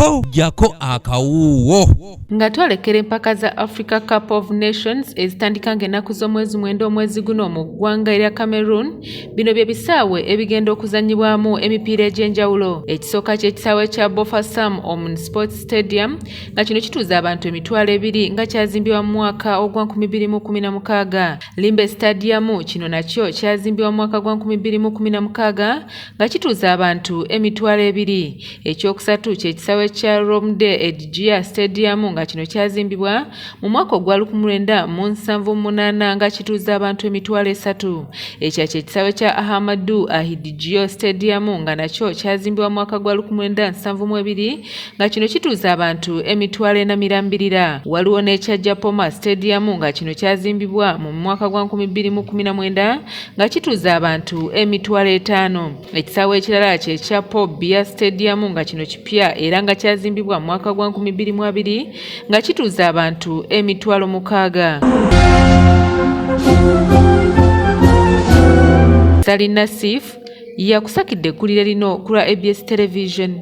po jako akawuwo. Nga twalekera empaka za Africa Cup of Nations ezitandika ng'ennaku z'omwezi mwenda omwezi guno mu ggwanga erya Cameroon, bino bye bisaawe ebigenda okuzannyibwamu emipiira egy'enjawulo. Ekisooka ky'ekisaawe kya Bofasam Omun Sports Stadium nga kino kituuza abantu emitwalo 2 nga kyazimbibwa mu mwaka ogwa 2016. Limbe Stadium kino nakyo kyazimbibwa mu mwaka gwa 2016 nga kituuza abantu emitwalo 2. Ekyokusatu ky'ekisaawe kya Romde Edgia Stadium nga kino kyazimbibwa mu mwaka ogwa 1978 nga kituuza abantu emitwalo 3. Ekyo ky'ekisaawe kya Ahmadu Ahidjo Stadium nga nakyo kyazimbibwa mu mwaka gwa 1972 nga kino kituuza abantu emitwalo 4. Waliwo n'ekya Japoma Stadium nga kino kyazimbibwa mu mwaka gwa 2019 nga kituuza abantu emitwalo 5. Ekisaawe ekirala kye kya Pobia Stadium nga kino kipya era nga kyazimbibwa mu mwaka gwa 2002 nga kituuza abantu emitwalo 6. Sali Nassif yakusakidde eggulire lino ku lwa ABS Television.